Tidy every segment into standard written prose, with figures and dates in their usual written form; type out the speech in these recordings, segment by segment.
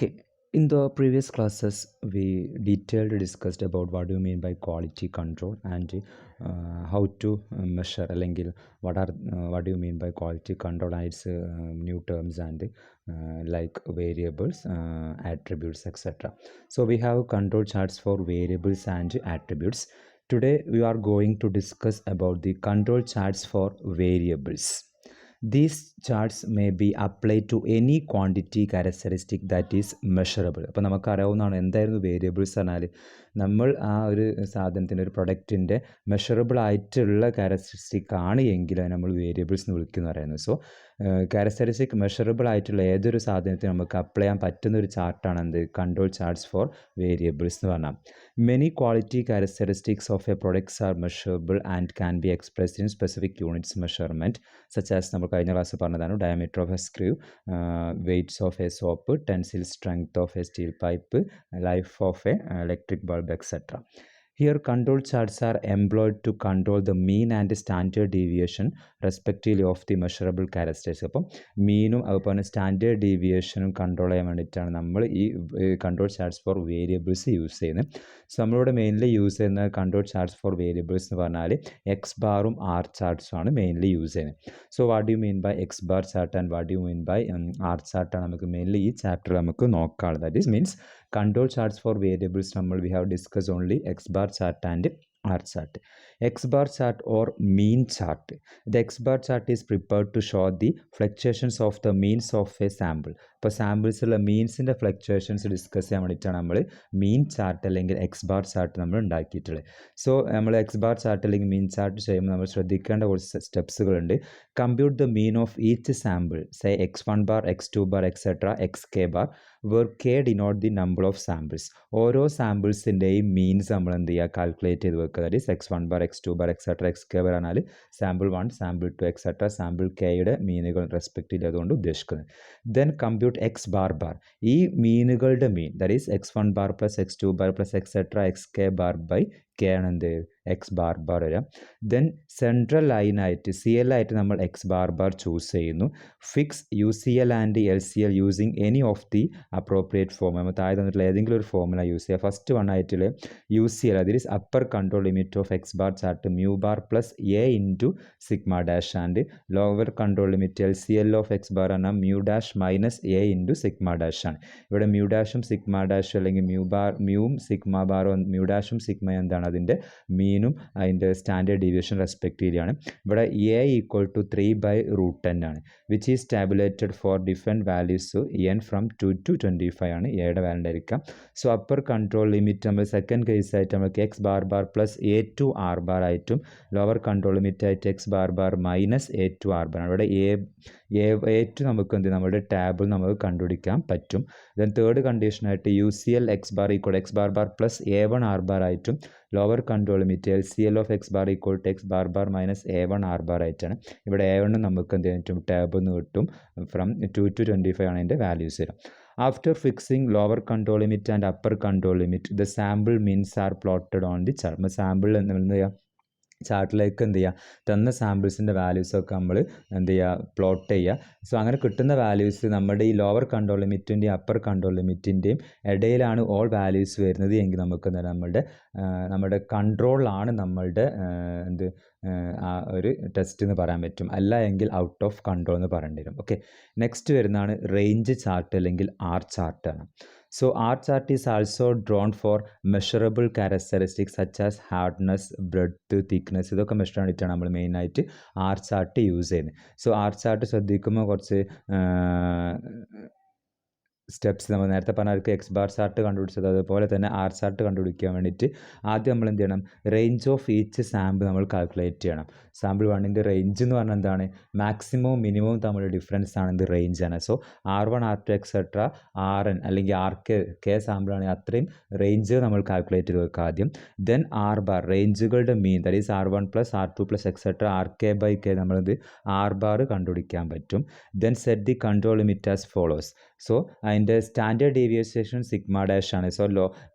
Okay, in the previous classes, we detailed discussed about what do you mean by quality control and how to measure. അല്ലെങ്കിൽ what do you mean by quality control and its new terms and like variables, attributes, etc. So we have control charts for variables and attributes. Today we are going to discuss about the control charts for variables. These charts may be applied to any quantity characteristic that is measurable. അപ്പോൾ നമുക്കറിയാവുന്നതാണ് എന്തായിരുന്നു variables പറഞ്ഞാൽ നമ്മൾ ആ ഒരു സാധനത്തിൻ്റെ ഒരു പ്രൊഡക്റ്റിൻ്റെ measurable ആയിട്ടുള്ള ക്യാരക്ടറിസ്റ്റിക് ആണ് എങ്കിൽ നമ്മൾ വേരിയബിൾസ് എന്ന് വിളിക്കുന്നു പറയുന്നത്. സോ ക്യാരക്ടറിസ്റ്റിക് മെഷറബിൾ ആയിട്ടുള്ള ഏതൊരു സാധനത്തിനും നമുക്ക് അപ്ലൈ ചെയ്യാൻ പറ്റുന്ന ഒരു ചാർട്ടാണ് എന്ത് കൺട്രോൾ ചാർട്ട്സ് ഫോർ വേരിയബിൾസ് എന്ന് പറഞ്ഞാൽ. Many quality characteristics of a products are measurable and can be expressed in specific units measurement such as നമ്മൾ കഴിഞ്ഞ ക്ലാസ് പറഞ്ഞതാണ് diameter of a screw, weights of a soap, tensile strength of a steel pipe, life of a electric bulb etcetera. Here control charts are employed to control the mean and standard deviation respectively of the measurable characteristics. അപ്പം മീനും അതുപോലെ standard ഡീവിയേഷനും control ചെയ്യാൻ വേണ്ടിയിട്ടാണ് നമ്മൾ ഈ control charts for variables use ചെയ്യുന്നത്. So നമ്മളിവിടെ mainly use ചെയ്യുന്ന കൺട്രോൾ ചാർട്ട്സ് ഫോർ വേരിയബിൾസ് എന്ന് പറഞ്ഞാൽ എക്സ് ബാറും ആർ ചാർട്ട്സും ആണ് മെയിൻലി യൂസ് ചെയ്യുന്നത്. So what do you mean by X bar chart and what do you mean by R ചാർട്ടാണ് നമുക്ക് മെയിൻലി ഈ ചാപ്റ്റർ നമുക്ക് നോക്കാനുള്ളത്. That is means control charts for variables we have discussed only x bar chart and R chart. X bar chart or mean chart. The X bar chart is prepared to show the fluctuations of the means of a sample. ഇപ്പോൾ സാമ്പിൾസിലുള്ള മീൻസിൻ്റെ fluctuations discuss ചെയ്യാൻ വേണ്ടിയിട്ടാണ് നമ്മൾ മീൻ chart അല്ലെങ്കിൽ X bar chart നമ്മൾ ഉണ്ടാക്കിയിട്ടുള്ളത്. So നമ്മൾ X bar chart അല്ലെങ്കിൽ മീൻ chart ചെയ്യുമ്പോൾ നമ്മൾ ശ്രദ്ധിക്കേണ്ട കുറച്ച് സ്റ്റെപ്സുകളുണ്ട്. Compute the mean of each sample, say x1 bar, x2 bar, etcetera, xk bar, where k denote the number of samples. ഓരോ സാമ്പിൾസിൻ്റെയും മീൻസ് നമ്മൾ എന്ത് ചെയ്യുക, കാൽക്കുലേറ്റ് ചെയ്ത് വെക്കുക. That is x1 bar, x2 bar, etcetera, xk bar പറഞ്ഞാൽ sample 1, sample 2, etcetera, sample kയുടെ മീനുകൾ റെസ്പെക്റ്റ് ചെയ്തുകൊണ്ട് ഉദ്ദേശിക്കുന്നത്. Then compute X bar bar, ഈ മീനുകളുടെ mean, that is x1 bar plus x2 bar plus etcetera xk bar by k ആണ് എന്ത് x bar bar വരാം. ദെൻ സെൻട്രൽ ലൈനായിട്ട് CL ആയിട്ട് നമ്മൾ എക്സ് ബാർ ബാർ ചൂസ് ചെയ്യുന്നു. Fix UCL and LCL using any of the appropriate form. നമ്മൾ താഴെ തന്നിട്ടുള്ള ഏതെങ്കിലും ഒരു ഫോമുല യൂസ് ചെയ്യുക. ഫസ്റ്റ് വൺ ആയിട്ടുള്ള UCL, അതിൽ upper control limit of X bar chart mu bar plus A into sigma dash and lower control limit LCL of X bar എന്നാൽ mu dash minus A into sigma dash ആണ്. ഇവിടെ mu ഡാഷും sigma ഡാഷും അല്ലെങ്കിൽ മ്യൂവും sigma ബാറും mu ഡാഷും sigma എന്താണ് അതിൻ്റെ മീനും അതിൻ്റെ standard deviation റെസ്പെക്റ്റീവിലാണ്. ഇവിടെ A equal to 3/√10 ആണ്, which is tabulated for different values n from 2 to 25 ആണ് എയുടെ വാല്യൂ ഉണ്ടായിരിക്കാം. സോ അപ്പർ കൺട്രോൾ ലിമിറ്റ് നമ്മൾ സെക്കൻഡ് കേസ് ആയിട്ട് നമുക്ക് x bar bar plus A two R bar ആയിട്ടും ലോവർ കൺട്രോൾ ലിമിറ്റ് ആയിട്ട് x bar bar minus A two R bar ആണ്. ഇവിടെ A ടു നമുക്ക് എന്ത് നമ്മുടെ ടാബിൾ നമുക്ക് കണ്ടുപിടിക്കാൻ പറ്റും. ദെൻ തേർഡ് കണ്ടീഷനായിട്ട് UCL X bar equal X bar bar plus A1 R bar ആയിട്ടും lower control limit LCL of X bar equal to X bar bar minus A1 R bar ആയിട്ടാണ്. ഇവിടെ A1 നമുക്ക് എന്ത് ചെയ്തിട്ടും ടാബിൽ നിന്ന് കിട്ടും ഫ്രം 2 to 25 ആണ് അതിൻ്റെ വാല്യൂസ് വരും. After fixing lower control limit and upper control limit, the sample means are plotted on the chart. Sample എന്ത് ചെയ്യുക, ചാർട്ടിലേക്ക് എന്ത് ചെയ്യുക, തന്ന സാമ്പിൾസിൻ്റെ വാല്യൂസൊക്കെ നമ്മൾ എന്ത് ചെയ്യുക, പ്ലോട്ട് ചെയ്യുക. സോ അങ്ങനെ കിട്ടുന്ന വാല്യൂസ് നമ്മുടെ ഈ ലോവർ കൺട്രോൾ ലിമിറ്റിൻ്റെയും അപ്പർ കൺട്രോൾ ലിമിറ്റിൻ്റെയും ഇടയിലാണ് ഓൾ വാല്യൂസ് വരുന്നത് എങ്കിൽ നമുക്ക് നമ്മുടെ കൺട്രോളിലാണ് നമ്മളുടെ ആ ഒരു ടെസ്റ്റ് എന്ന് പറയാൻ പറ്റും. അല്ല എങ്കിൽ ഔട്ട് ഓഫ് കൺട്രോൾ എന്ന് പറയേണ്ടി വരും. ഓക്കെ, നെക്സ്റ്റ് വരുന്നതാണ് റേഞ്ച് ചാർട്ട് അല്ലെങ്കിൽ R ചാർട്ടാണ്. So R chart is also drawn for measurable characteristics such as hardness, breadth, thickness. ഇതൊക്കെ മെഷർ ചെയ്തിട്ടാണ് നമ്മൾ മെയിനായിട്ട് ആർ ചാർട്ട് യൂസ് ചെയ്യുന്നത്. സോ ആർ ചാർട്ട് ശ്രദ്ധിക്കുമ്പോൾ കുറച്ച് സ്റ്റെപ്സ് നമ്മൾ നേരത്തെ പറഞ്ഞവർക്ക് എക്സ് ബാർ ചാർട്ട് കണ്ടുപിടിച്ചത് അതുപോലെ തന്നെ ആർ ചാർട്ട് കണ്ടുപിടിക്കാൻ വേണ്ടിയിട്ട് ആദ്യം നമ്മൾ എന്ത് ചെയ്യണം, റേഞ്ച് ഓഫ് ഈച്ച് സാമ്പിൾ നമ്മൾ കാൽക്കുലേറ്റ് ചെയ്യണം. സാമ്പിൾ 1ൻ്റെ റേഞ്ച് എന്ന് പറഞ്ഞാൽ എന്താണ്, മാക്സിമവും മിനിമവും തമ്മിലുള്ള ഡിഫറൻസ് ആണ് എന്ത് റേഞ്ചാണ്. So R1 R2 etcetera RN അല്ലെങ്കിൽ RK സാമ്പിളാണെങ്കിൽ അത്രയും റേഞ്ച് നമ്മൾ കാൽക്കുലേറ്റ് ചെയ്ത് വെക്കുക ആദ്യം. ദെൻ ആർ ബാർ, റേഞ്ചുകളുടെ mean, that is R1 plus R2 plus etcetera RK/K നമ്മളിത് ആർ ബാർ കണ്ടുപിടിക്കാൻ പറ്റും. Then set the control limit as follows. So അതിൻ്റെ സ്റ്റാൻഡേർഡ് ഡീവിയേഷൻ സിഗ്മ ഡാഷ് ആണ്. So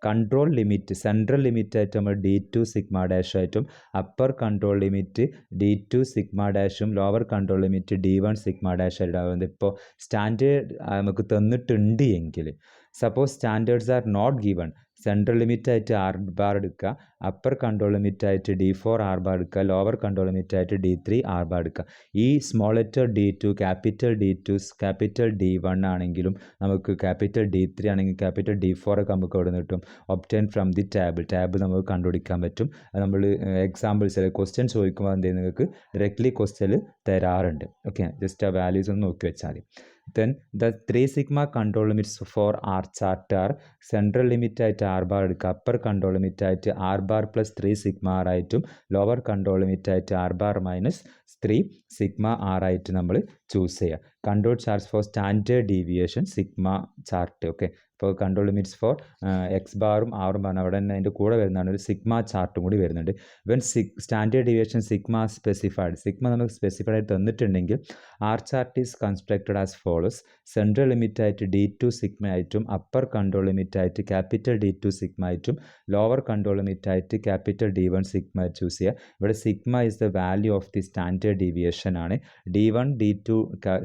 control limit central limit ആയിട്ട് നമ്മൾ D2 sigma dash ആയിട്ടും upper control limit D2 sigma ഡാഷും lower control limit D1 sigma dash ആയിട്ടാവുന്നത്. ഇപ്പോൾ standard നമുക്ക് തന്നിട്ടുണ്ട് എങ്കിൽ, suppose standards are not given, central limit ആയിട്ട് ആർ ബാർ എടുക്കുക, അപ്പർ കൺട്രോൾ ലിമിറ്റ് ആയിട്ട് D4 ആർ ബാർ എടുക്കുക, ലോവർ കൺട്രോൾ ലിമിറ്റ് ആയിട്ട് D3 ആർ ബാർ എടുക്കുക. ഈ small letter D2 capital D2 capital D1 ആണെങ്കിലും നമുക്ക് ക്യാപിറ്റൽ D3 ആണെങ്കിൽ ക്യാപിറ്റൽ D4 ഒക്കെ നമുക്ക് എവിടെ നിന്ന് കിട്ടും? ഒബ്റ്റൈൻ ഫ്രം ദി ടാബ് നമുക്ക് കണ്ടുപിടിക്കാൻ പറ്റും. അത് നമ്മൾ എക്സാമ്പിൾസ് ക്വസ്റ്റ്യൻ ചോദിക്കുമ്പോൾ എന്ത് നിങ്ങൾക്ക് ഡയറക്റ്റ്ലി ക്വസ്റ്റ്യൻ തരാറുണ്ട്. ഓക്കെ, ജസ്റ്റ് ആ വാല്യൂസ് ഒന്ന് നോക്കി വെച്ചാൽ മതി. Then the 3 sigma control limits for R chart are central limit ആയിട്ട് R bar എടുക്കുക, അപ്പർ കൺട്രോൾ ലിമിറ്റ് ആയിട്ട് R bar plus 3 sigma R ആയിട്ടും ലോവർ കൺട്രോൾ ലിമിറ്റ് ആയിട്ട് R bar minus 3 sigma R ആയിട്ട് നമ്മൾ ചൂസ് ചെയ്യുക. Control charts for standard deviation sigma chart. Okay, ഇപ്പോൾ control limits for x ബാറും ആറും പറഞ്ഞാൽ അവിടെ തന്നെ അതിൻ്റെ കൂടെ വരുന്നതാണ് ഒരു സിഗ്മ ചാർട്ടും കൂടി വരുന്നുണ്ട്. When standard deviation sigma specified, sigma നമുക്ക് സ്പെസിഫൈഡ് ആയിട്ട് തന്നിട്ടുണ്ടെങ്കിൽ R chart is constructed as follows. Central limit ആയിട്ട് D2 സിഗ്മ ആയിട്ടും അപ്പർ കൺട്രോൾ ലിമിറ്റ് ആയിട്ട് ക്യാപിറ്റൽ D2 സിഗ്മ ആയിട്ടും ലോവർ കൺട്രോൾ ലിമിറ്റ് ആയിട്ട് ക്യാപിറ്റൽ D1 സിഗ്മ ചൂസ് ചെയ്യുക. ഇവിടെ sigma is the value of the standard deviation ആണ്. D1 D2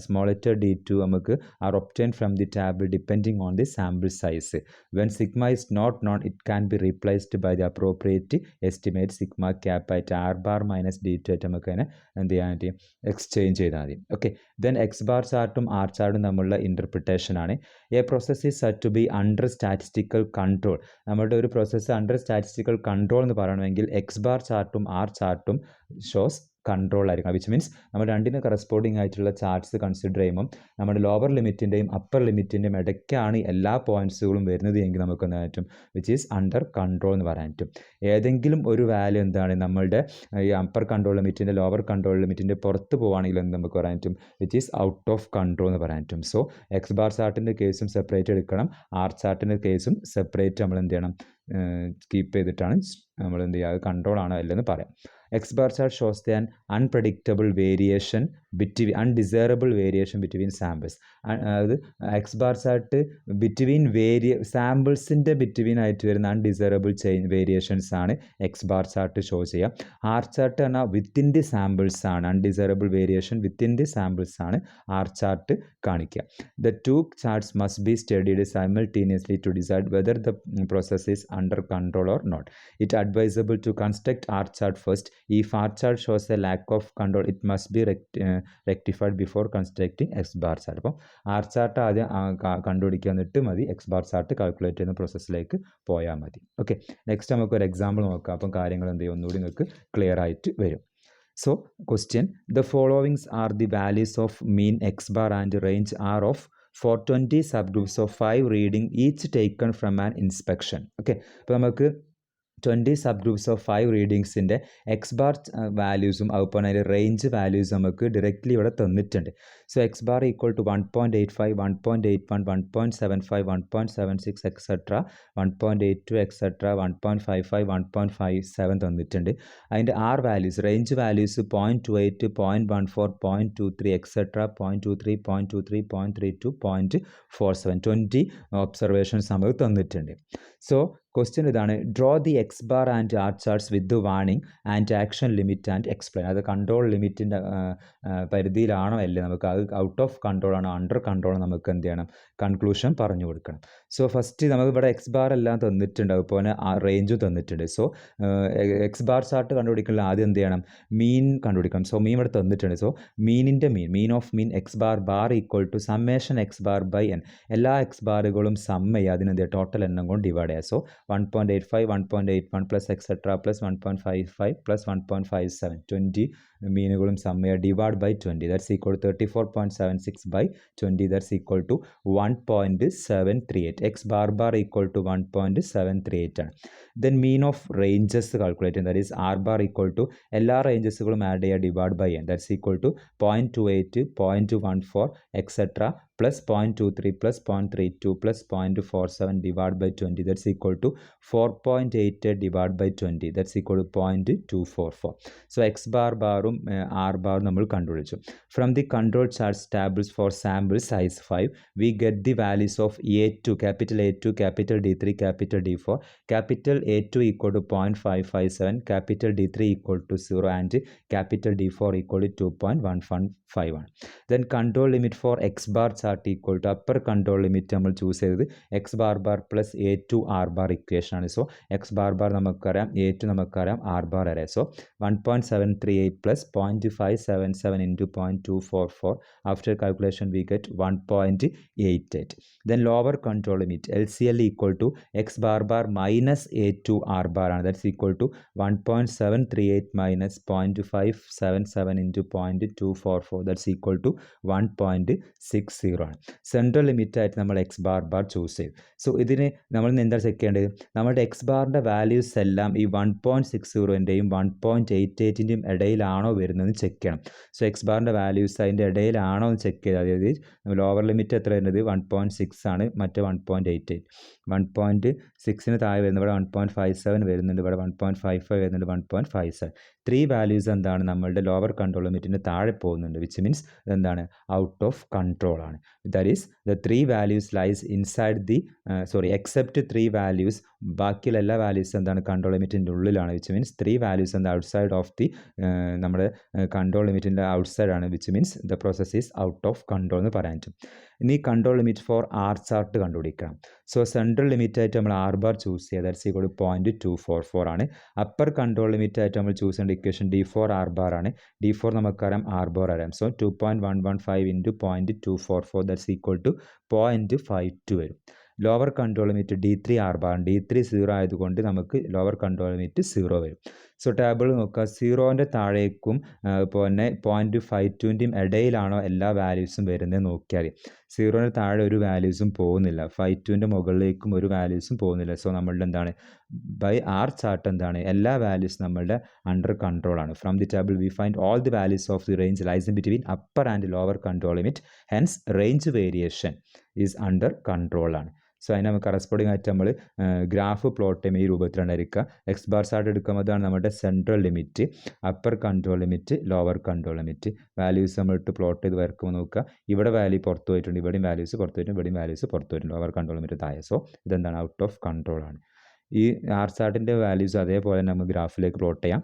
small letter D2 നമുക്ക് are obtain from the table depending on the sample size. When sigma is not known it can be replaced by the appropriate estimate sigma cap ആയിട്ട് R bar minus D2 ആയിട്ട് നമുക്ക് അതിനെ എന്ത് ചെയ്യാൻ പറ്റും? Exchange ചെയ്താൽ മതി. ഓക്കെ, ദെൻ എക്സ് ബാർ ചാർട്ടും ആർ ചാർട്ടും തമ്മിലുള്ള ഇൻ്റർപ്രിട്ടേഷൻ ആണ്. A process is set to be under statistical control. നമ്മുടെ ഒരു പ്രോസസ്സ് അണ്ടർ സ്റ്റാറ്റിസ്റ്റിക്കൽ കൺട്രോൾ എന്ന് പറയണമെങ്കിൽ എക്സ് ബാർ ചാർട്ടും ആർ ചാർട്ടും ഷോസ് കൺട്രോൾ ആയിരിക്കണം. വിച്ച് മീൻസ് നമ്മൾ രണ്ടിന് കറസ്പോണ്ടിങ് ആയിട്ടുള്ള ചാർട്ട്സ് കൺസിഡർ ചെയ്യുമ്പം നമ്മുടെ ലോവർ ലിമിറ്റിൻ്റെയും അപ്പർ ലിമിറ്റിൻ്റെയും ഇടയ്ക്കാണ് എല്ലാ പോയിൻറ്റ്സുകളും വരുന്നത് എങ്കിൽ നമുക്ക് എന്താ പറ്റും? വിച്ച് ഈസ് അണ്ടർ കൺട്രോൾ എന്ന് പറയാൻ പറ്റും. ഏതെങ്കിലും ഒരു വാല്യൂ എന്താണ് നമ്മളുടെ ഈ അപ്പർ കൺട്രോൾ ലിമിറ്റിൻ്റെ ലോവർ കൺട്രോൾ ലിമിറ്റിൻ്റെ പുറത്ത് പോവുകയാണെങ്കിൽ എന്ത് നമുക്ക് പറയാൻ പറ്റും? Which is out of control എന്ന് പറയാൻ പറ്റും. സോ എക്സ് ബാർ ചാർട്ടിൻ്റെ കേസും സെപ്പറേറ്റ് എടുക്കണം, ആർ ചാർട്ടിൻ്റെ കേസും സെപ്പറേറ്റ് നമ്മൾ എന്ത് ചെയ്യണം? കീപ്പ് ചെയ്തിട്ടാണ് നമ്മൾ എന്ത് ചെയ്യുക? കൺട്രോൾ ആണോ അല്ലെന്ന് പറയാം. X bar chart shows an unpredictable variation between undesirable variation between samples. അത് എക്സ് ബാർ ചാർട്ട് ബിറ്റ്വീൻ സാമ്പിൾസിൻ്റെ ബിറ്റ്വീൻ ആയിട്ട് വരുന്ന അൺഡിസൈറബിൾ വേരിയേഷൻസ് ആണ് എക്സ് ബാർ ചാർട്ട് ഷോ ചെയ്യുക. ആർ ചാർട്ട് പറഞ്ഞാൽ വിത്തിൻ ദി സാമ്പിൾസ് ആണ്, undesirable variation within the samples ആണ് R chart കാണിക്കുക. The two charts must be studied simultaneously to decide whether the process is under control or not. It advisable to construct R chart first. If R chart shows a lack of control, it must be rectified before constructing X bar chart. അപ്പോൾ R chart ആദ്യം കണ്ടുപിടിക്കുക, എന്നിട്ട് മതി X bar chart calculate ചെയ്യുന്ന പ്രോസസ്സിലേക്ക് പോയാൽ മതി. Okay, next നമുക്ക് ഒരു എക്സാമ്പിൾ നോക്കാം. അപ്പം കാര്യങ്ങൾ എന്ത് ചെയ്യും ഒന്നുകൂടി നിങ്ങൾക്ക് ക്ലിയർ ആയിട്ട് വരും. So question, the followings are the values of mean X bar and range R of 420 subgroups of 5 reading each taken from an inspection. Okay, അപ്പോൾ നമുക്ക് 20 subgroups of 5 റീഡിങ്സിൻ്റെ എക്സ് ബാർ വാല്യൂസും അതുപോലെ അതിൻ്റെ റേഞ്ച് വാല്യൂസ് നമുക്ക് directly ഇവിടെ തന്നിട്ടുണ്ട്. So X bar equal to 1.85, 1.81, 1.75, 1.76 etcetera 1.82 etcetera 1.55, 1.57 തന്നിട്ടുണ്ട്. അതിൻ്റെ R values range values 0.28, 0.14, 0.23 etcetera 0.23, 0.23, 0.32, 0.47 20 observations നമുക്ക് തന്നിട്ടുണ്ട്. സോ ക്വസ്റ്റ്യൻ ഇതാണ്, draw the X bar and R charts with warning and action limit and explain. അത് control ലിമിറ്റിൻ്റെ പരിധിയിലാണോ അല്ലേ, നമുക്ക് അത് ഔട്ട് ഓഫ് കൺട്രോൾ ആണോ അണ്ടർ കൺട്രോൾ നമുക്ക് എന്ത് ചെയ്യണം? കൺക്ലൂഷൻ പറഞ്ഞു കൊടുക്കണം. സോ ഫസ്റ്റ് നമുക്ക് ഇവിടെ എക്സ് ബാർ എല്ലാം തന്നിട്ടുണ്ട്, അതുപോലെ ആ റേഞ്ചും തന്നിട്ടുണ്ട്. സോ എക്സ് ബാർ ചാർട്ട് കണ്ടുപിടിക്കണമെങ്കിൽ ആദ്യം എന്ത് ചെയ്യണം? മീൻ കണ്ടുപിടിക്കണം. സോ മീൻ ഇവിടെ തന്നിട്ടുണ്ട്. സോ മീനിൻ്റെ mean of mean X bar equal to summation X bar by N. എല്ലാ എക്സ് ബാറുകളും സമ്മ ചെയ്യുക, അതിനെന്ത് ടോട്ടൽ എണ്ണം കൊണ്ട് ഡിവൈഡ് ചെയ്യുക. So 1.85, 1.81 plus etcetera plus 1.55 plus 1.57 20 മീനുകളും സമ്മ divide by 20, that's equal to 34.76 by 20, that's equal to 1.738. X bar equal to 1.738 ആണ്. Then mean of ranges calculate ചെയ്യുന്നത്, that is R bar equal to എല്ലാ റേഞ്ചസുകളും add ചെയ്യുക divide by N, that's equal to 0.28, 0.14 etcetera plus 0.23 plus 0.32 plus 0.47 divided by 20, that's equal to 4.88 divided by 20, that's equal to 0.244. So x bar barum r bar നമ്മൾ കണ്ടുപിടിച്ചു. From the control charts tables for sample size 5, we get the values of A2, capital A2, capital D3, capital D4. Capital A2 equal to 0.557, capital D3 equal to 0 and capital D4 equal to 2.151. Then control limit for x bar chart equal to upper control limit നമ്മൾ choose ചെയ്തത് x bar bar plus A2 r bar equation ആണ്. So x bar bar നമുക്കറിയാം, A2 നമുക്കറിയാം, r bar അറിയാം. So 1.738 plus 0.577 into 0.244. After calculation we get 1.88. Then lower control limit LCL equal to x bar bar minus A2 r bar ആണ്. That's equal to 1.738 minus 0.577 into 0.244. That's equal to 1.60 ആണ്. Central limit ആയിട്ട് നമ്മൾ X bar bar choose ചെയ്യും. So ഇതിന് നമ്മൾ എന്താ check ചെയ്യേണ്ടത്? നമ്മുടെ എക്സ് ബാറിൻ്റെ വാല്യൂസ് എല്ലാം ഈ 1.60ൻ്റെയും 1.88ൻ്റെയും ഇടയിലാണോ വരുന്നതെന്ന് ചെക്ക് ചെയ്യണം. സോ എക്സ് ബാറിൻ്റെ വാല്യൂസ് അതിൻ്റെ ഇടയിലാണോ എന്ന് ചെക്ക് ചെയ്ത്, അതായത് ലോവർ ലിമിറ്റ് എത്ര വരുന്നത് 1.6 ആണ്, മറ്റേ 1.88. 1.6ന് താഴെ വരുന്നത് ഇവിടെ 1.57 വരുന്നുണ്ട്, ഇവിടെ 1.55 വരുന്നുണ്ട്, 1.57. 3 വാല്യൂസ് എന്താണ് നമ്മളുടെ ലോവർ കൺട്രോൾ ലിമിറ്റിൻ്റെ താഴെ പോകുന്നുണ്ട്, വിച്ച് മീൻസ് ഇതെന്താണ് ഔട്ട് ഓഫ് കൺട്രോൾ ആണ്. That is the 3 values lies inside the except 3 values, ബാക്കിയുള്ള എല്ലാ വാല്യൂസ് എന്താണ് കൺട്രോൾ ലിമിറ്റിൻ്റെ ഉള്ളിലാണ്, വിച്ച് മീൻസ് 3 വാല്യൂസ് എന്താ ഔട്ട്സൈഡ് ഓഫ് ദി നമ്മുടെ കൺട്രോൾ ലിമിറ്റിൻ്റെ ഔട്ട്സൈഡ് ആണ്, which means the process is out of control എന്ന് പറയാൻ പറ്റും. ഇനി control limit for R chart കണ്ടുപിടിക്കണം. സോ സെൻട്രൽ ലിമിറ്റ് ആയിട്ട് നമ്മൾ ആർ ബാർ ചൂസ് ചെയ്യുക, ദാറ്റ്സ് ഈക്വൽ ടു 0.244 ആണ്. അപ്പർ കൺട്രോൾ ലിമിറ്റ് ആയിട്ട് നമ്മൾ ചൂസ് ചെയ്യേണ്ട ഇക്വേഷൻ D4 ആർ ബാർ ആണ്. D4 നമുക്കറിയാം, ആർ ബാർ അറിയാം. So 2.115 into 0.244, that's equal to 0.52 വരും. Lower control limit D3 R bar, D3 0 ആയതുകൊണ്ട് നമുക്ക് ലോവർ കൺട്രോൾ ലിമിറ്റ് 0 വരും. സോ ടേബിൾ നോക്കുക, 0ൻ്റെ താഴേക്കും പിന്നെ 0.52ൻ്റെയും ഇടയിലാണോ എല്ലാ വാല്യൂസും വരുന്നത് നോക്കിയാൽ 0ൻ്റെ താഴെ ഒരു വാല്യൂസും പോകുന്നില്ല, 52ൻ്റെ മുകളിലേക്കും ഒരു വാല്യൂസും പോകുന്നില്ല. സോ നമ്മളുടെ എന്താണ് ബൈ ആർ ചാർട്ട് എന്താണ് എല്ലാ വാല്യൂസ് നമ്മളുടെ അണ്ടർ കൺട്രോൾ ആണ്. From the table we find all the values of the range lies in between upper and lower control limit, hence range variation is under control ആണ്. So അതിന് നമുക്ക് corresponding ആയിട്ട് നമ്മൾ graph plot ചെയ്യും ഈ രൂപത്തിലുണ്ടായിരിക്കുക. X bar chart എടുക്കുമ്പോൾ അതാണ് നമ്മുടെ central limit, upper control limit, lower control limit. Values നമ്മളിട്ട് പ്ലോട്ട് ചെയ്ത് വരക്കുമ്പോൾ നോക്കുക, ഇവിടെ വാല്യൂ പുറത്ത് പോയിട്ടുണ്ട്, ഇവിടെയും വാല്യൂസ് പുറത്ത് പോയിട്ടുണ്ട്, ഇവിടെയും വാല്യൂസ് പുറത്ത് പോയിട്ടുണ്ട്, ലോവർ കൺട്രോൾ ലിമിറ്റ് താഴെ. സോ ഇതെന്താണ് ഔട്ട് ഓഫ് കൺട്രോൾ ആണ്. ഈ ആർ ചാർട്ടിൻ്റെ വാല്യൂസ് അതേപോലെ നമുക്ക് ഗ്രാഫിലേക്ക് പ്ലോട്ട് ചെയ്യാം.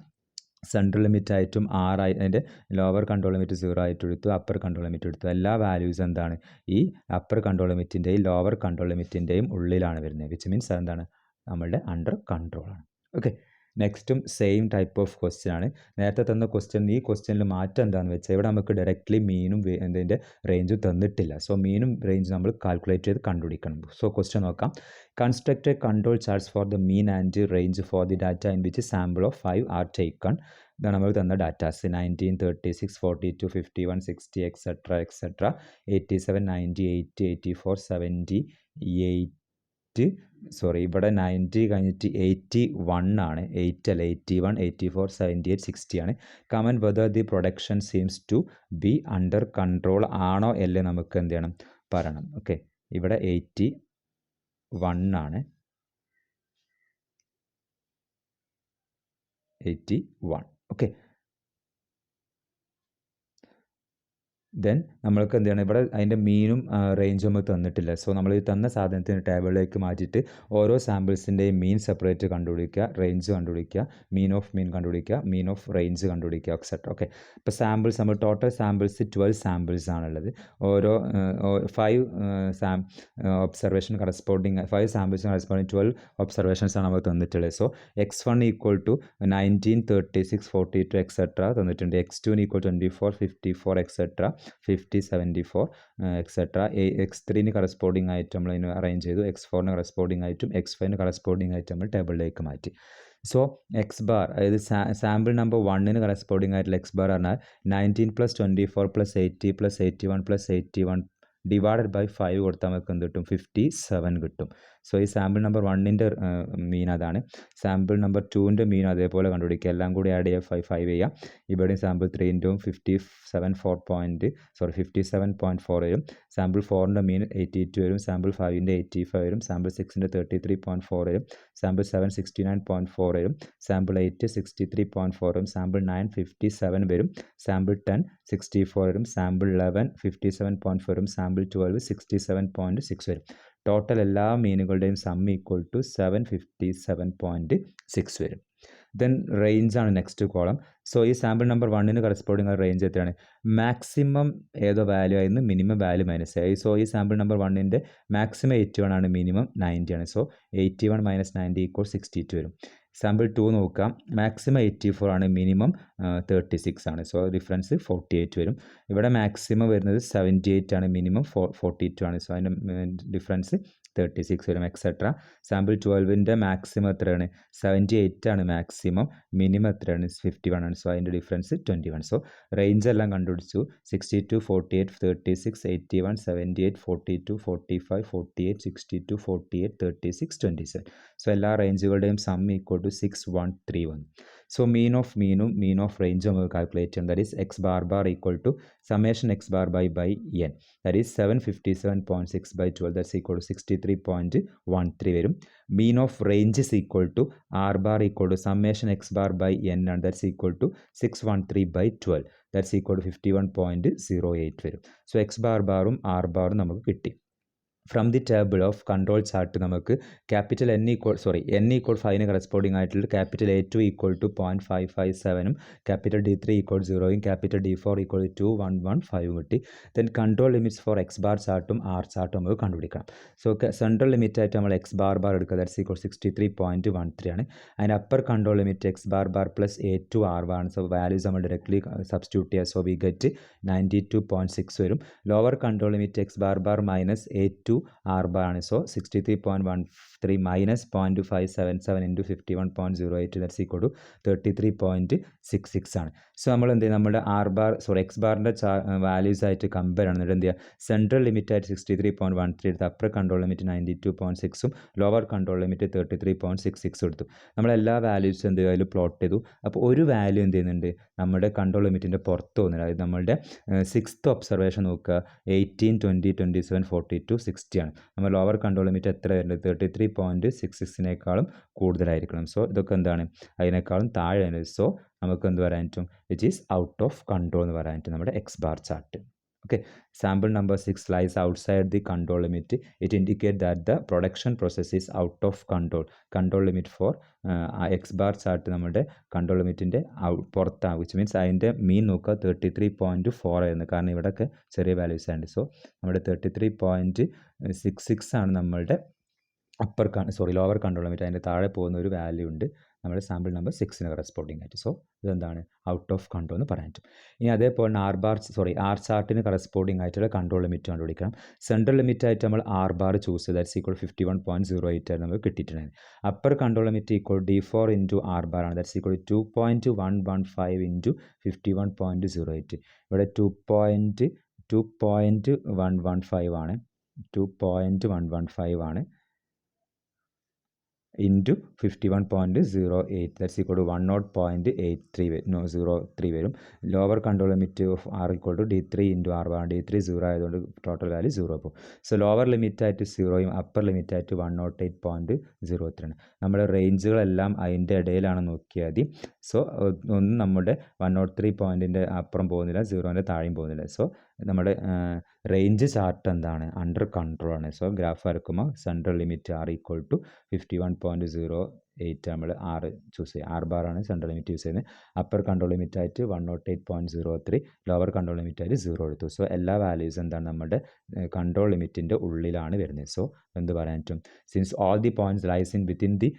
സെൻട്രൽ ലിമിറ്റ് ആയിട്ടും ആറായി, അതിൻ്റെ ലോവർ കൺട്രോൾ ലിമിറ്റ് 0 ആയിട്ട് എടുത്തു, അപ്പർ കൺട്രോൾ ലിമിറ്റ് എടുത്തു. എല്ലാ വാല്യൂസ് എന്താണ് ഈ അപ്പർ കൺട്രോൾ ലിമിറ്റിൻ്റെയും ലോവർ കൺട്രോൾ ലിമിറ്റിൻ്റെയും ഉള്ളിലാണ് വരുന്നത്, വിച്ച് മീൻസ് എന്താണ് നമ്മളുടെ അണ്ടർ കൺട്രോൾ ആണ്. ഓക്കെ, നെക്സ്റ്റും സെയിം ടൈപ്പ് ഓഫ് ക്വസ്റ്റ്യൻ ആണ്. നേരത്തെ തന്ന ക്വസ്റ്റ്യൻ, ഈ ക്വസ്റ്റ്യനിൽ മാറ്റം എന്താണെന്ന് വെച്ചാൽ ഇവിടെ നമുക്ക് ഡയറക്റ്റ്ലി മീനും ഇതിൻ്റെ റേഞ്ചും തന്നിട്ടില്ല. സോ മീനും റേഞ്ച് നമ്മൾ കാൽക്കുലേറ്റ് ചെയ്ത് കണ്ടുപിടിക്കണം. സോ ക്വസ്റ്റ്യൻ നോക്കാം. Construct A control charts for the mean and range for the data in which sample of 5 are taken. ഇതാണ് നമ്മൾ തന്ന ഡാറ്റാസ് 19, 36, 42, 51, 60 എക്സെട്ര എക്സെട്ര 87, 90, 80, 84, 78, സോറി ഇവിടെ 90 കഴിഞ്ഞിട്ട് 81 ആണ്, 8 അല്ല 81, 84, 78, 60 ആണ്. Comment whether the production seems to be under control ആണോ അല്ലേ നമുക്ക് എന്ത് ചെയ്യണം പറയണം. ഓക്കെ, ഇവിടെ 81 ആണ്, 81. ഓക്കെ, ദെൻ നമ്മൾക്ക് എന്ത് ചെയ്യണം, ഇവിടെ അതിൻ്റെ മീനും റേഞ്ചും നമ്മൾ തന്നിട്ടില്ല. സോ നമ്മൾ ഈ തന്ന സാധനത്തിന് ടേബിളിലേക്ക് മാറ്റിയിട്ട് ഓരോ സാമ്പിൾസിൻ്റെയും മീൻ സെപ്പറേറ്റ് കണ്ടുപിടിക്കുക, റേഞ്ച് കണ്ടുപിടിക്കുക, മീൻ ഓഫ് മീൻ കണ്ടുപിടിക്കുക, മീൻ ഓഫ് റേഞ്ച് കണ്ടുപിടിക്കുക, എക്സെട്ര. ഓക്കെ, ഇപ്പോൾ സാമ്പിൾസ് നമ്മൾ ടോട്ടൽ സാമ്പിൾസ് 12 സാമ്പിൾസ് ആണുള്ളത്. ഓരോ 5 observation corresponding 5 samples corresponding 12 observations ആണ് നമ്മൾ തന്നിട്ടുള്ളത്. സോ x1 ഈക്വൽ ടു 19, 36, 42 എക്സെട്ര തന്നിട്ടുണ്ട്. x2 equal 24, 54 etcetera 50, 74 etcetera. x3ന് കറസ്പോണ്ടിങ് ആയിട്ട് നമ്മൾ ഇതിന് അറേഞ്ച് ചെയ്തു, x4ന് കറസ്പോണ്ടിങ് ആയിട്ടും x5ന് കറസ്പോണ്ടിങ് ആയിട്ട് നമ്മൾ ടേബിളിലേക്ക് മാറ്റി. സോ എക്സ് ബാർ, അതായത് സാമ്പിൾ നമ്പർ 1ന് കറസ്പോണ്ടിങ് ആയിട്ടുള്ള എക്സ് ബാർ പറഞ്ഞാൽ 19 + 24 + 80 + 81 + 81 ഡിവൈഡഡ് ബൈ 5 കൊടുത്താൽ നമുക്ക് എന്ത് കിട്ടും 57 കിട്ടും. സോ ഈ സാമ്പിൾ നമ്പർ 1ൻ്റെ മീൻ അതാണ്. സാമ്പിൾ നമ്പർ 2ൻ്റെ മീൻ അതേപോലെ കണ്ടുപിടിക്കുക. എല്ലാം കൂടി ആഡ് ചെയ്യുക 5 ചെയ്യുക. ഇവിടെയും സാമ്പിൾ 3ൻ്റെയും 57.4 വരും. സാമ്പിൾ 4ൻ്റെ മീൻ 82 വരും. സാമ്പിൾ 5ൻ്റെ 85 വരും. സാമ്പിൾ 6ൻ്റെ 33.4 വരും. സാമ്പിൾ 7 69.4 വരും. സാമ്പിൾ 8 63.4 വരും. സാമ്പിൾ 9 57 വരും. സാമ്പിൾ 10 64 വരും. സാമ്പിൾ 11 57.4 വരും. സാമ്പിൾ 12 67.6 വരും. ടോട്ടൽ എല്ലാ മീനുകളുടെയും സം ഈക്വൽ ടു 757.6 വരും. ദെൻ റേഞ്ച് ആണ് നെക്സ്റ്റ് കോളം. സോ ഈ സാമ്പിൾ നമ്പർ 1ന് കറസ്പോണ്ടിങ് റേഞ്ച് എത്രയാണ്? മാക്സിമം ഏതോ വാല്യൂ ആയിരുന്നു മിനിമം വാല്യൂ മൈനസ് ആയി. സോ ഈ സാമ്പിൾ നമ്പർ 1ൻ്റെ മാക്സിമം 81 ആണ്, മിനിമം 90 ആണ്. സോ 81 മൈനസ് 90 ഈക്വൽ 62 വരും. സാമ്പിൾ 2 നോക്കാം. മാക്സിമം 84 ആണ്, മിനിമം 36 ആണ്. സോ ഡിഫറൻസ് 48 വരും. ഇവിടെ മാക്സിമം വരുന്നത് 78 ആണ്, മിനിമം 42 ആണ്. സോ അതിൻ്റെ ഡിഫറൻസ് 36 വരും, എക്സെട്ര. സാമ്പിൾ 12ൻ്റെ മാക്സിമം എത്രയാണ്? 78 ആണ് മാക്സിമം, മിനിമം എത്രയാണ്? 51 ആണ്. സോ അതിൻ്റെ ഡിഫറൻസ് 21. സോ റേഞ്ച് എല്ലാം കണ്ടുപിടിച്ചു. 62 48 36 81 78 42 45 48 62 48 36 27. സോ എല്ലാ റേഞ്ചുകളുടെയും sum equal to 6131. So mean of മീനും മീൻ ഓഫ് റേഞ്ചും നമുക്ക് കാൽക്കുലേറ്റ് ചെയ്യാം. That is X bar bar equal to summation x bar by n, that is 757.6 by 12, that's equal to 63.13 വരും. mean of range is equal to r bar equal to summation x bar by n, and that's equal to 613 by 12, that's equal to 51.08 വരും. So X bar ബാറും R ബാറും നമുക്ക് കിട്ടി. From the table of control chart നമുക്ക് capital n equal 5ന് corresponding ആയിട്ടുള്ള capital A2 equal to 0.557 capital D3 equal 0 capital D4 equal 2115 കിട്ടി. Then control limits for X bar ചാർട്ടും ആർ ചാർട്ടും നമുക്ക് കണ്ടുപിടിക്കണം. സോ സെൻട്രൽ ലിമിറ്റ് ആയിട്ട് നമ്മൾ എക്സ് ബാർ ബാർ എടുക്കുക, ദാറ്റ്സ് ഈക്വൽ 63.13 ആണ്. അതിൻ്റെ upper control limit X bar bar plus A2 R bar ആണ്. സോ വാല്യൂസ് നമ്മൾ ഡയറക്ട്ലി സബ്സ്റ്റിറ്റ്യൂട്ട് ചെയ്യുക. സോ വി ഗെറ്റ് 92.6 വരും. Lower control limit X bar bar minus A2 R bar ആണ്. So 63.13 minus 0.577 into 51.08, that's equal to 33.66 ആണ്. So നമ്മൾ എന്ത് ചെയ്യും, നമ്മുടെ എക്സ് ബാറിൻ്റെ വാല്യൂസ് ആയിട്ട് കമ്പയർ ആണ്. എന്നിട്ട് എന്ത് ചെയ്യുക, സെൻട്രൽ ലിമിറ്റ് ആയിട്ട് 63.13 എടുത്ത് അപ്പർ കൺട്രോൾ ലിമിറ്റ് 92.6ഉം ലോവർ കൺട്രോൾ ലിമിറ്റ് 33.66 എടുത്തു. നമ്മളെല്ലാ വാല്യൂസും എന്ത് ചെയ്യുക, അതിൽ പ്ലോട്ട് ചെയ്തു. അപ്പോൾ ഒരു വാല്യൂ എന്ത് ചെയ്യുന്നുണ്ട്, നമ്മുടെ കൺട്രോൾ ലിമിറ്റിൻ്റെ പുറത്ത് പോകുന്നുണ്ട്. അതായത് നമ്മളുടെ 6th ഒബ്സർവേഷൻ നോക്കുക, 18 20 27 42 60 ആണ്. നമ്മൾ ലോവർ കൺട്രോൾ ലിമിറ്റ് എത്ര വരുന്നത്, 33.66നേക്കാളും കൂടുതലായിരിക്കണം. സോ ഇതൊക്കെ എന്താണ്, അതിനേക്കാളും താഴെയാണ്. സോ നമുക്ക് എന്ത് പറയാൻ പറ്റും, which is out of control എന്ന് പറയാൻ പറ്റും നമ്മുടെ X bar chart. Okay, sample number 6 lies outside the control limit. It indicates that the production process is out of control. Control limit for x bar chart നമ്മുടെ control ലിമിറ്റിൻ്റെ പുറത്താണ്, which means അതിൻ്റെ മീൻ നോക്കുക 33.4 ആയിരുന്നു, കാരണം ഇവിടെയൊക്കെ ചെറിയ വാല്യൂസ് ആണ്. So നമ്മുടെ 33.66 ആണ് നമ്മളുടെ ലോവർ കൺട്രോൾ ലിമിറ്റ്. അതിൻ്റെ താഴെ പോകുന്ന ഒരു വാല്യൂ ഉണ്ട് നമ്മുടെ സാമ്പിൾ നമ്പർ 6ന് കറസ്പോണ്ടിങ് ആയിട്ട്. സോ ഇതെന്താണ്, ഔട്ട് ഓഫ് കൺട്രോൾ എന്ന് പറയാൻ പറ്റും. ഇനി അതേപോലെ ആർ ചാർട്ടിന് കറസ്പോണ്ടിങ് ആയിട്ടുള്ള കൺട്രോൾ ലിമിറ്റ് കണ്ടുപിടിക്കണം. സെൻട്രൽ ലിമിറ്റ് ആയിട്ട് നമ്മൾ ആർ ബാർ ചൂസ് ചെയ്ത്, ദാറ്റ്സ് ഈക്വൽ 51.08 ആയിരുന്നു നമുക്ക് കിട്ടിയിട്ടുണ്ടായിരുന്നു. Upper control limit equal D4 into R bar ആണ്, ദാറ്റ്സ് ഈക്വൽ 2.115 ഇൻറ്റു 51.08. ഇവിടെ 2.115 ആണ്, 2.115 ആണ് ഇൻറ്റു 51.08, ദാറ്റ്സ് ഈക്വൽ ടു 10.83 വരും. Lower control limit of R equal to D3 into R bar, D3 0 ആയതുകൊണ്ട് ടോട്ടൽ വാല്യൂ 0 പോകും. സോ ലോവർ ലിമിറ്റായിട്ട് 0യും upper ലിമിറ്റായിട്ട് 108.03 ആണ്. നമ്മുടെ റേഞ്ചുകളെല്ലാം അതിൻ്റെ ഇടയിലാണ് നോക്കിയാൽ മതി. സോ ഒന്നും നമ്മുടെ 103 പോയിൻറ്റിൻ്റെ അപ്പുറം പോകുന്നില്ല, 0ൻ്റെ താഴെയും പോകുന്നില്ല. സോ നമ്മുടെ റേഞ്ച് ചാർട്ട് എന്താണ്, അണ്ടർ കൺട്രോൾ ആണ്. സോ ഗ്രാഫ് വരക്കുമ്പോൾ central limit R equal to 51.08 നമ്മൾ ആർ ചൂസ് ചെയ്യുക. ആർ ബാർ ആണ് സെൻട്രൽ ലിമിറ്റ് യൂസ് ചെയ്യുന്നത്. അപ്പർ കൺട്രോൾ ലിമിറ്റ് ആയിട്ട് 108.03, ലോവർ കൺട്രോൾ ലിമിറ്റ് ആയിട്ട് 0 എടുത്തു. സോ എല്ലാ വാല്യൂസും എന്താണ്, നമ്മുടെ കൺട്രോൾ ലിമിറ്റിൻ്റെ ഉള്ളിലാണ് വരുന്നത്. സോ എന്ത് പറയാൻ പറ്റും, since all the points lies in within the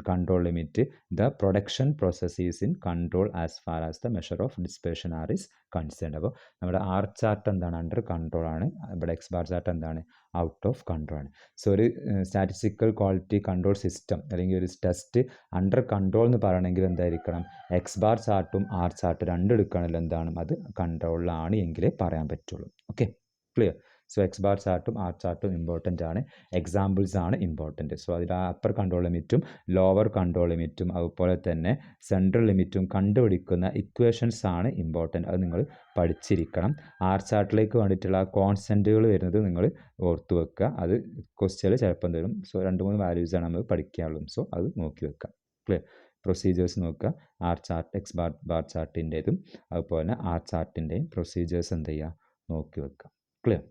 control limit, the production process is in control as far as the measure of dispersion R is concerned. അപ്പോൾ നമ്മുടെ ആർ ചാർട്ട് എന്താണ്, അണ്ടർ കൺട്രോൾ ആണ്. ഇവിടെ X bar chart എന്താണ്, out of control ആണ്. So ഒരു statistical quality control system അല്ലെങ്കിൽ ഒരു ടെസ്റ്റ് അണ്ടർ കൺട്രോൾ എന്ന് പറയണമെങ്കിൽ എന്തായിരിക്കണം, എക്സ് ബാർ ചാർട്ടും ആർ ചാർട്ടും രണ്ടും എടുക്കണമല്ലോ, എന്താണ് അത് കൺട്രോളിലാണ് എങ്കിലേ പറയാൻ പറ്റുള്ളൂ. Okay, clear. So X bar ചാർട്ടും ആർ ചാർട്ടും ഇമ്പോർട്ടൻ്റ് ആണ്. എക്സാമ്പിൾസ് ആണ് ഇമ്പോർട്ടൻറ്റ്. സോ അതിൽ അപ്പർ കൺട്രോൾ ലിമിറ്റും ലോവർ കൺട്രോൾ ലിമിറ്റും അതുപോലെ തന്നെ സെൻട്രൽ ലിമിറ്റും കണ്ടുപിടിക്കുന്ന ഇക്വേഷൻസ് ആണ് ഇമ്പോർട്ടൻറ്റ്. അത് നിങ്ങൾ പഠിച്ചിരിക്കണം. ആർ ചാർട്ടിലേക്ക് വേണ്ടിയിട്ടുള്ള കോൺസ്റ്റൻറ്റുകൾ വരുന്നത് നിങ്ങൾ ഓർത്ത് വെക്കുക. അത് ക്വസ്റ്റ്യൻ ചിലപ്പം തരും. സോ 2-3 വാല്യൂസാണ് നമ്മൾ പഠിക്കാനുള്ളൂ. സോ അത് നോക്കി വെക്കുക. ക്ലിയർ. പ്രൊസീജിയേഴ്സ് നോക്കുക. ആർ ചാർട്ട് എക്സ് ബാർ ചാർട്ടിൻ്റെതും അതുപോലെ തന്നെ ആർ ചാർട്ടിൻ്റെയും പ്രൊസീജിയേഴ്സ് എന്ത് ചെയ്യുക നോക്കി വെക്കുക. ക്ലിയർ.